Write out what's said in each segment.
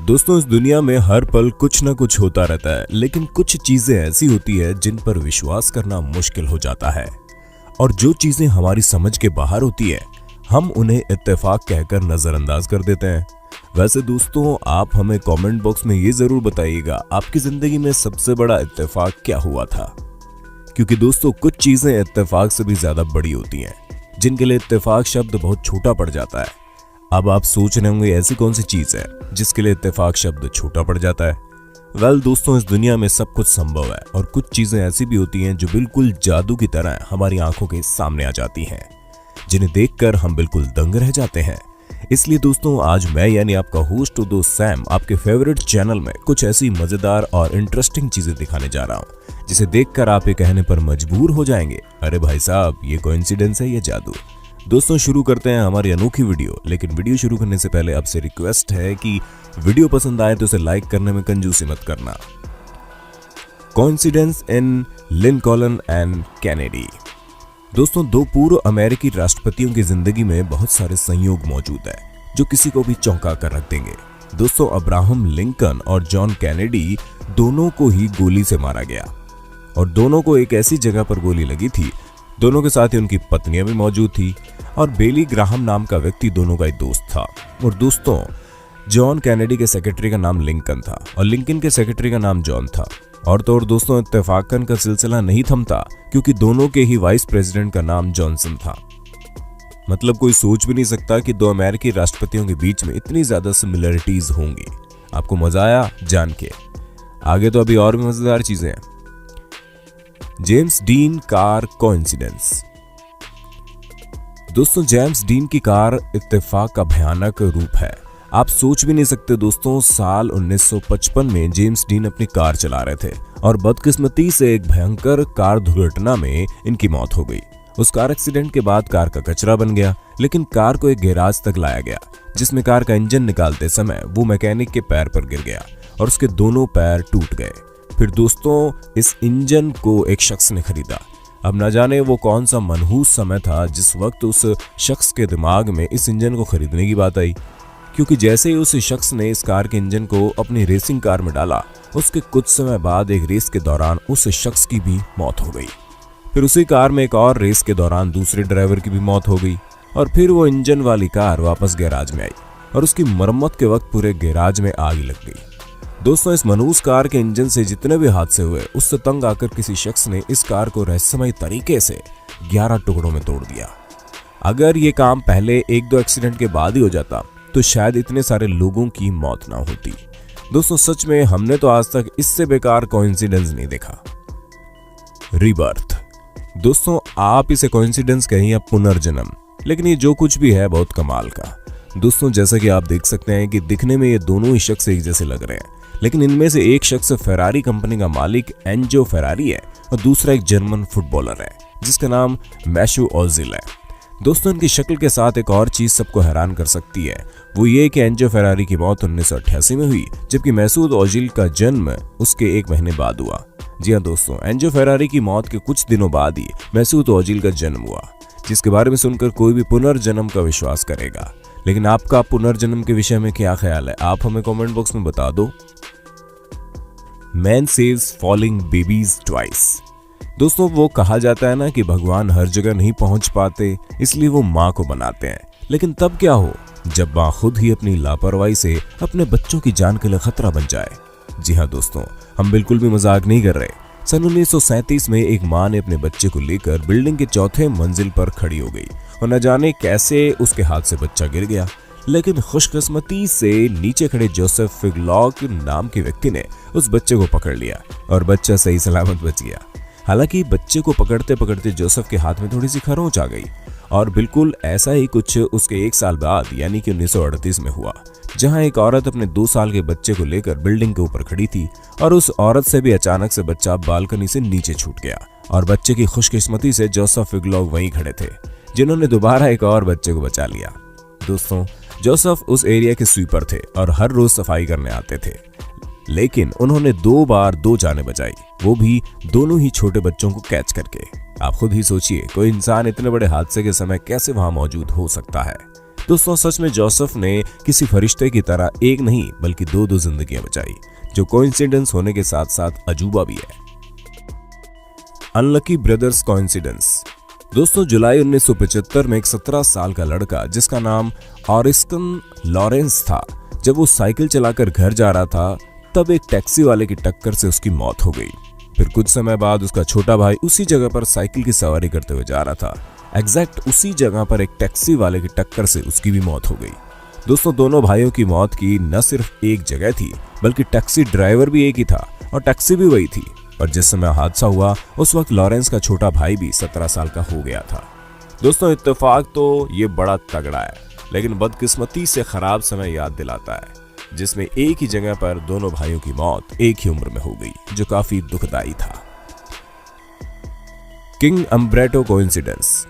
दोस्तों, इस दुनिया में हर पल कुछ ना कुछ होता रहता है, लेकिन कुछ चीजें ऐसी होती है जिन पर विश्वास करना मुश्किल हो जाता है। और जो चीजें हमारी समझ के बाहर होती है, हम उन्हें इत्तेफाक कहकर नजरअंदाज कर देते हैं। वैसे दोस्तों, आप हमें कमेंट बॉक्स में ये जरूर बताइएगा आपकी जिंदगी में सबसे बड़ा इत्तेफाक क्या हुआ था। क्योंकि दोस्तों, कुछ चीजें इत्तेफाक से भी ज्यादा बड़ी होती हैं, जिनके लिए इत्तेफाक शब्द बहुत छोटा पड़ जाता है। अब आप सोच रहे होंगे ऐसी कौन सी चीज है जिसके लिए इत्तेफाक शब्द छोटा पड़ जाता है। वेल दोस्तों, इस दुनिया में सब कुछ संभव है और कुछ चीजें ऐसी भी होती हैं जो बिल्कुल जादू की तरह हमारी आंखों के सामने आ जाती हैं, जिन्हें देखकर हम बिल्कुल दंग रह जाते हैं। इसलिए दोस्तों, आज मैं यानी आपका होस्ट दोस्त सैम आपके फेवरेट चैनल में कुछ ऐसी मजेदार और इंटरेस्टिंग चीजें दिखाने जा रहा हूँ, जिसे देखकर आप ये कहने पर मजबूर हो जाएंगे, अरे भाई साहब, ये कोइंसिडेंस है, ये जादू। दोस्तों, शुरू करते हैं हमारी अनोखी वीडियो। लेकिन वीडियो शुरू करने से पहले आपसे रिक्वेस्ट है कि वीडियो पसंद आए तो इसे लाइक करने में कंजूसी मत करना। Coincidence in Lincoln and Kennedy. दोस्तों, दो पूर्व अमेरिकी राष्ट्रपतियों की जिंदगी में बहुत सारे संयोग मौजूद है जो किसी को भी चौंका कर रख देंगे। दोस्तों, अब्राहम लिंकन और जॉन कैनेडी दोनों को ही गोली से मारा गया और दोनों को एक ऐसी जगह पर गोली लगी थी। दोनों के साथ ही उनकी पत्नियां भी मौजूद थी और बेली ग्राहम नाम का व्यक्ति दोनों का एक दोस्त था। और दोस्तों, जॉन कैनेडी के सेक्रेटरी का नाम लिंकन था और लिंकन के सेक्रेटरी का नाम जॉन था। और तो और दोस्तों, इत्तेफाकन का सिलसिला नहीं थमता, क्योंकि दोनों के ही वाइस प्रेसिडेंट का नाम जॉनसन था। मतलब कोई सोच भी नहीं सकता कि दो अमेरिकी राष्ट्रपतियों के बीच में इतनी ज्यादा सिमिलरिटीज होंगी। आपको मजा आया जान के? आगे तो अभी और भी मजेदार चीजें हैं। James dean car coincidence. दोस्तों, जेम्स डीन की कार इत्तेफाक का भयानक रूप है। आप सोच भी नहीं सकते दोस्तों, साल 1955 में जेम्स डीन अपनी कार चला रहे थे और बदकिस्मती से एक भयंकर कार दुर्घटना में इनकी मौत हो गई। उस कार एक्सीडेंट के बाद कार का कचरा बन गया, लेकिन कार को एक गैराज तक लाया गया, जिसमें कार का इंजन निकालते समय वो मैकेनिक के पैर पर गिर गया और उसके दोनों पैर टूट गए। फिर दोस्तों, इस इंजन को एक शख्स ने खरीदा। अब न जाने वो कौन सा मनहूस समय था जिस वक्त उस शख्स के दिमाग में इस इंजन को खरीदने की बात आई, क्योंकि जैसे ही उस शख्स ने इस कार के इंजन को अपनी रेसिंग कार में डाला, उसके कुछ समय बाद एक रेस के दौरान उस शख्स की भी मौत हो गई। फिर उसी कार में एक और रेस के दौरान दूसरे ड्राइवर की भी मौत हो गई और फिर वो इंजन वाली कार वापस गैराज में आई और उसकी मरम्मत के वक्त पूरे गैराज में आग लग गई। दोस्तों, इस मनहूस कार के इंजन से जितने भी हादसे हुए, उससे तंग आकर किसी शख्स ने इस कार को रहस्यमय तरीके से 11 टुकड़ों में तोड़ दिया। अगर ये काम पहले एक दो एक्सीडेंट के बाद ही हो जाता तो शायद इतने सारे लोगों की मौत ना होती। दोस्तों, सच में हमने तो आज तक इससे बेकार कोइंसिडेंस नहीं देखा। रीबर्थ। दोस्तों, आप इसे कोइंसिडेंस कहें या पुनर्जन्म, लेकिन ये जो कुछ भी है बहुत कमाल का। दोस्तों, जैसा कि आप देख सकते हैं कि दिखने में ये दोनों ही शख्स एक जैसे लग रहे हैं, लेकिन इनमें से एक शख्स फेरारी कंपनी का मालिक एंजो फेरारी है और दूसरा एक जर्मन फुटबॉलर है जिसका नाम मैसूट ओजिल है। दोस्तों, इनकी शक्ल के साथ एक और चीज सबको हैरान कर सकती है, वो ये कि एंजो फेरारी की मौत 1988 में हुई, जबकि मैसूट ओजिल का जन्म उसके एक महीने बाद हुआ। जी हाँ दोस्तों, एंजो फेरारी की मौत के कुछ दिनों बाद ही मैसूट ओजिल का जन्म हुआ, जिसके बारे में सुनकर कोई भी पुनर्जन्म का विश्वास करेगा। लेकिन आपका पुनर्जन्म के विषय में क्या ख्याल है, आप हमें कमेंट बॉक्स में बता दो। Man saves falling babies twice. दोस्तों, वो कहा जाता है ना कि भगवान हर जगह नहीं पहुंच पाते, इसलिए वो माँ को बनाते हैं। लेकिन तब क्या हो जब माँ खुद ही अपनी लापरवाही से अपने बच्चों की जान के लिए खतरा बन जाए। जी हाँ दोस्तों, हम बिल्कुल भी मजाक नहीं कर रहे। सन 1937 में एक माँ ने अपने बच्चे को लेकर बिल्डिंग के चौथे मंजिल पर खड़ी हो गई और न जाने कैसे उसके हाथ से बच्चा गिर गया, लेकिन खुशकिस्मती से नीचे खड़े जोसेफ फिगलॉक नाम के व्यक्ति ने उस बच्चे को पकड़ लिया और बच्चा सही सलामत बच गया। हालांकि बच्चे को पकड़ते पकड़ते जोसेफ के हाथ में थोड़ी सी खरोंच आ गई और बिल्कुल ऐसा ही कुछ उसके 1 साल बाद यानी कि 1938 में हुआ, जहां एक औरत अपने 2 साल के बच्चे को लेकर बिल्डिंग के ऊपर खड़ी थी और उस औरत से भी अचानक से बच्चा बालकनी से नीचे छूट गया और बच्चे की खुशकिस्मती से जोसेफ फिगलॉक वहीं खड़े थे, जिन्होंने दोबारा एक और बच्चे को बचा लिया। दोस्तों, जोसेफ उस एरिया के स्वीपर थे और हर रोज सफाई करने आते थे, लेकिन उन्होंने 2 बार 2 जानें बचाई, वो भी दोनों ही छोटे बच्चों को कैच करके। आप खुद ही सोचिए, कोई इंसान इतने बड़े हादसे के समय कैसे वहां मौजूद हो सकता है। दोस्तों सच में जोसेफ ने किसी फरिश्ते की तरह एक नहीं बल्कि दो जिंदगियां बचाई, जो कोइंसिडेंस होने के साथ साथ अजूबा भी है। Unlucky brothers coincidence. दोस्तों जुलाई 1975 में एक 17 साल का लड़का जिसका नाम ऑरिस्कन लॉरेंस था, जब वो साइकिल चलाकर घर जा रहा था तब एक टैक्सी वाले की टक्कर से उसकी मौत हो गई। फिर कुछ समय बाद उसका छोटा भाई उसी जगह पर साइकिल की सवारी करते हुए जा रहा था। एग्जैक्ट उसी जगह पर एक टैक्सी वाले की टक्कर से उसकी भी मौत हो गई। दोस्तों दोनों भाइयों की मौत की न सिर्फ एक जगह थी बल्कि टैक्सी ड्राइवर भी एक ही था और टैक्सी भी वही थी। और जिस समय हादसा हुआ उस वक्त लॉरेंस का छोटा भाई भी 17 साल का हो गया था। दोस्तों इत्तेफाक तो ये बड़ा तगड़ा है, लेकिन बदकिस्मती से खराब समय याद दिलाता है, जिसमें एक ही जगह पर दोनों भाइयों की मौत एक ही उम्र में हो गई, जो काफी दुखदाई था। King Umberto coincidence.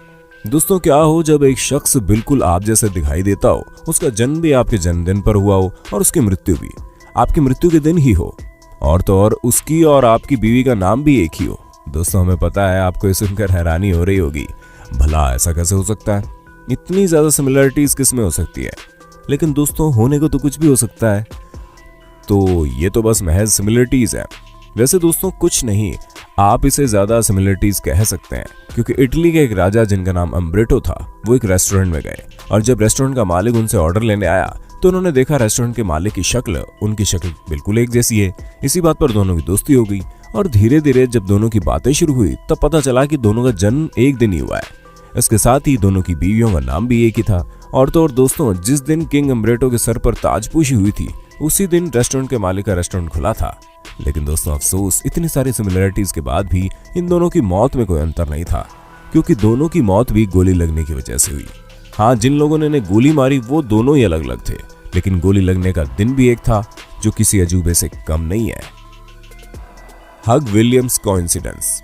दोस्तों क्या हो जब एक शख्स बिल्कुल आप जैसे दिखाई देता हो, उसका जन्म भी आपके जन्मदिन पर हुआ हो और उसकी मृत्यु भी आपकी मृत्यु के दिन ही हो, और तो और उसकी और आपकी बीवी का नाम भी एक ही हो। दोस्तों हमें पता है आपको ये सुनकर हैरानी हो रही होगी, भला ऐसा कैसे हो सकता है, इतनी ज्यादा सिमिलरिटीज किस में हो सकती है। लेकिन दोस्तों होने को तो कुछ भी हो सकता है, तो ये तो बस महज सिमिलरिटीज है। वैसे दोस्तों कुछ नहीं, आप इसे ज्यादा सिमिलरिटीज कह सकते हैं, क्योंकि इटली के एक राजा जिनका नाम अम्ब्रेटो था वो एक रेस्टोरेंट में गए और जब रेस्टोरेंट का मालिक उनसे ऑर्डर लेने आया तो उन्होंने देखा रेस्टोरेंट के मालिक की शक्ल उनकी शक्ल बिल्कुल एक जैसी है। इसी बात पर दोनों की दोस्ती हो गई और धीरे धीरे जब दोनों की बातें शुरू हुई तब पता चला कि दोनों का जन्म एक दिन ही हुआ है। इसके साथ ही दोनों की बीवियों का नाम भी एक ही था। और तो और दोस्तों जिस दिन किंग अम्ब्रेटो के सर पर ताजपोशी हुई थी उसी दिन रेस्टोरेंट के मालिक का रेस्टोरेंट खुला था। लेकिन दोस्तों अफसोस इतनी सारी सिमिलरिटीज के बाद भी इन दोनों की मौत में कोई अंतर नहीं था, क्योंकि दोनों की मौत भी गोली लगने की वजह से हुई। हाँ, जिन लोगों ने इन्हें गोली मारी वो दोनों ही अलग अलग थे, लेकिन गोली लगने का दिन भी एक था, जो किसी अजूबे से कम नहीं है। हग विलियम्स कोइंसिडेंस।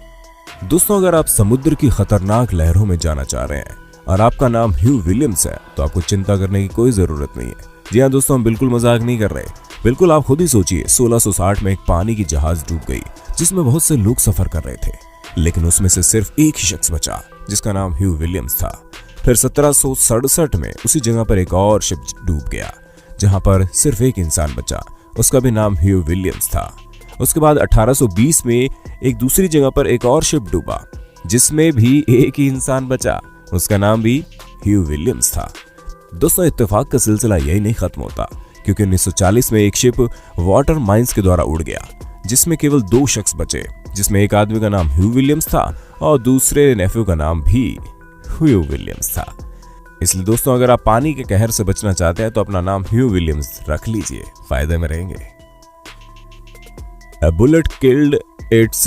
दोस्तों अगर आप समुद्र की खतरनाक लहरों में जाना चाह रहे हैं और आपका नाम ह्यू विलियम्स है तो आपको चिंता करने की कोई जरूरत नहीं है। जी हाँ दोस्तों, हम बिल्कुल मजाक नहीं कर रहे, बिल्कुल आप खुद ही सोचिए। 1660 में एक पानी की जहाज डूब गई जिसमें बहुत से लोग सफर कर रहे थे, लेकिन उसमें से सिर्फ एक ही शख्स बचा जिसका नाम ह्यू विलियम्स था। फिर 1767 में उसी जगह पर एक और शिप डूब गया जहां पर सिर्फ एक इंसान बचा, उसका भी नाम ह्यू विलियम्स था। उसके बाद 1820 में एक दूसरी जगह पर एक और शिप डूबा जिसमें भी एक ही इंसान बचा, उसका नाम भी ह्यू विलियम्स था। दोस्तों इत्तेफाक का सिलसिला यही नहीं खत्म होता, क्योंकि 1940 में एक शिप वाटर माइंस के द्वारा उड़ गया जिसमें केवल 2 शख्स बचे, जिसमें एक आदमी का नाम ह्यू विलियम्स था और दूसरे नेफ्यू का नाम भी ह्यू विलियम्स था। इसलिए दोस्तों अगर आप पानी के कहर से बचना चाहते हैं तो अपना नाम ह्यू विलियम्स रख लीजिए, फायदे में रहेंगे। A bullet killed its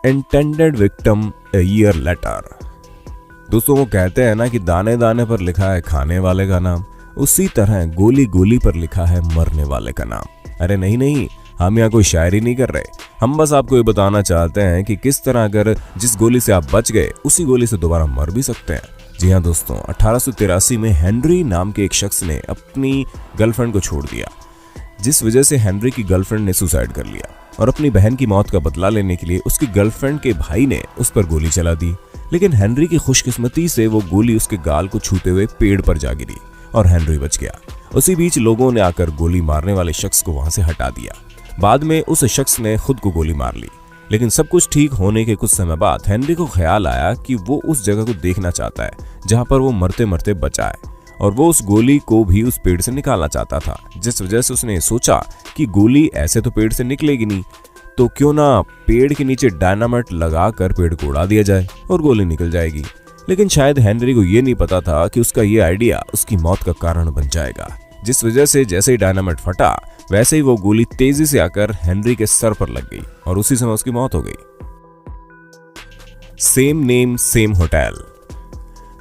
intended victim a year later। दोस्तों वो कहते हैं ना कि दाने दाने पर लिखा है खाने वाले का नाम, उसी तरह गोली गोली पर लिखा है मरने वाले का नाम। अरे नहीं, हम यहाँ कोई शायरी नहीं कर रहे, हम बस आपको ये बताना चाहते हैं कि किस तरह अगर जिस गोली से आप बच गए उसी गोली से दोबारा मर भी सकते हैं। जी हाँ दोस्तों, 1883 में हेनरी नाम के एक शख्स ने अपनी गर्लफ्रेंड को छोड़ दिया, जिस वजह से हेनरी की गर्लफ्रेंड ने सुसाइड कर लिया और अपनी बहन की मौत का बदला लेने के लिए उसकी गर्लफ्रेंड के भाई ने उस पर गोली चला दी। लेकिन हेनरी की खुशकिस्मती से वो गोली उसके गाल को छूते हुए पेड़ पर जा गिरी और हेनरी बच गया। उसी बीच लोगों ने आकर गोली मारने वाले शख्स को वहां से हटा दिया। बाद में उस शख्स ने खुद को गोली मार ली। लेकिन सब कुछ ठीक होने के कुछ समय बाद हेनरी को ख्याल आया कि वो उस जगह को देखना चाहता है जहां पर वो मरते मरते बचा है, और वो उस गोली को भी उस पेड़ से निकालना चाहता था। जिस वजह से उसने सोचा कि गोली ऐसे तो पेड़ से निकलेगी नहीं, तो क्यों ना पेड़ के नीचे डायनामाइट लगाकर पेड़ को उड़ा दिया जाए और गोली निकल जाएगी। लेकिन शायद हेनरी को यह नहीं पता था कि उसका ये आइडिया उसकी मौत का कारण बन जाएगा, जिस वजह से जैसे ही डायनामाइट फटा वैसे ही वो गोली तेजी से आकर हेनरी के सर पर लग गई और उसी समय उसकी मौत हो गई। Same name same hotel.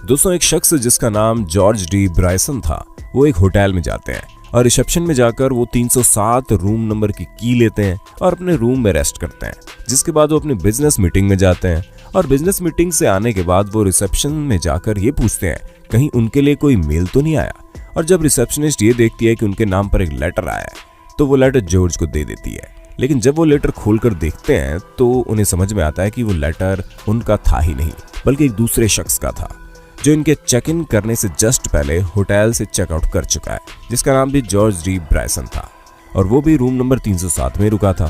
दोस्तों एक शख्स जिसका नाम जॉर्ज डी ब्रायसन था, वो एक होटल में जाते हैं और रिसेप्शन में जाकर वो 307 रूम नंबर की की लेते हैं और अपने रूम में रेस्ट करते हैं। जिसके बाद वो अपनी बिजनेस मीटिंग में जाते हैं और बिजनेस मीटिंग से आने के बाद वो रिसेप्शन में जाकर ये पूछते हैं कहीं उनके लिए कोई मेल तो नहीं आया। और जब रिसेप्शनिस्ट ये देखती है कि उनके नाम पर एक लेटर आया है तो वो लेटर जॉर्ज को दे देती है। लेकिन जब वो लेटर खोलकर देखते हैं तो उन्हें समझ में आता है कि वो लेटर उनका था ही नहीं, बल्कि एक दूसरे शख्स का था, जो इनके चेक इन करने से जस्ट पहले होटल से चेकआउट कर चुका है, जिसका नाम भी जॉर्ज डी ब्रायसन था और वो भी रूम नंबर 307 में रुका था।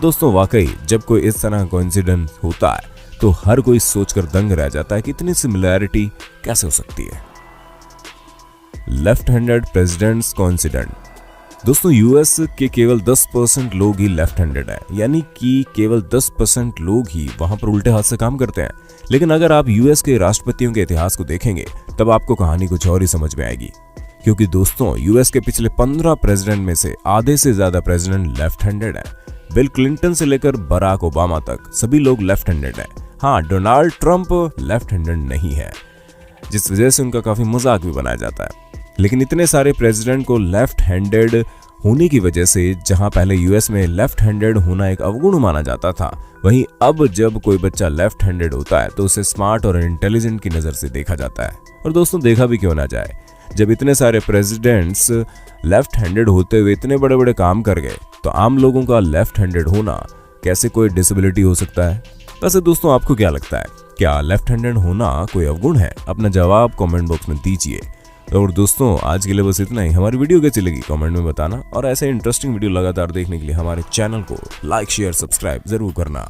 दोस्तों वाकई जब कोई इस तरह का कोइंसिडेंस होता है तो हर कोई सोचकर दंग रह जाता है कि इतनी सिमिलैरिटी कैसे हो सकती है। Left handed presidents coincident. दोस्तों यूएस के केवल 10% लोग ही लेफ्ट हैंडेड हैं, यानी कि केवल 10% लोग ही वहां पर उल्टे हाथ से काम करते हैं। लेकिन अगर आप यूएस के राष्ट्रपतियों के इतिहास को देखेंगे तब आपको कहानी कुछ और ही समझ में आएगी, क्योंकि दोस्तों यूएस के पिछले 15 प्रेसिडेंट में से आधे से ज्यादा प्रेसिडेंट लेफ्ट हैंडेड हैं। बिल क्लिंटन से लेकर बराक ओबामा तक सभी लोग लेफ्ट हैंडेड हैं। हाँ, डोनाल्ड ट्रंप लेफ्ट हैंडेड नहीं है, जिस वजह से उनका काफी मजाक भी बनाया जाता है। लेकिन इतने सारे प्रेसिडेंट को लेफ्ट हैंडेड होने की वजह से जहां पहले यूएस में लेफ्ट हैंडेड होना एक अवगुण माना जाता था, वहीं अब जब कोई बच्चा लेफ्ट हैंडेड होता है तो उसे स्मार्ट और इंटेलिजेंट की नजर से देखा जाता है। और दोस्तों देखा भी क्यों ना जाए, जब इतने सारे प्रेसिडेंट्स लेफ्ट हैंडेड होते हुए इतने बड़े बड़े काम कर गए तो आम लोगों का लेफ्ट हैंडेड होना कैसे कोई डिसेबिलिटी हो सकता है। वैसे दोस्तों आपको क्या लगता है, क्या लेफ्ट हैंडेड होना कोई अवगुण है? अपना जवाब कमेंट बॉक्स में दीजिए। और दोस्तों आज के लिए बस इतना ही। हमारी वीडियो कैसी लगी कमेंट में बताना और ऐसे इंटरेस्टिंग वीडियो लगातार देखने के लिए हमारे चैनल को लाइक शेयर सब्सक्राइब जरूर करना।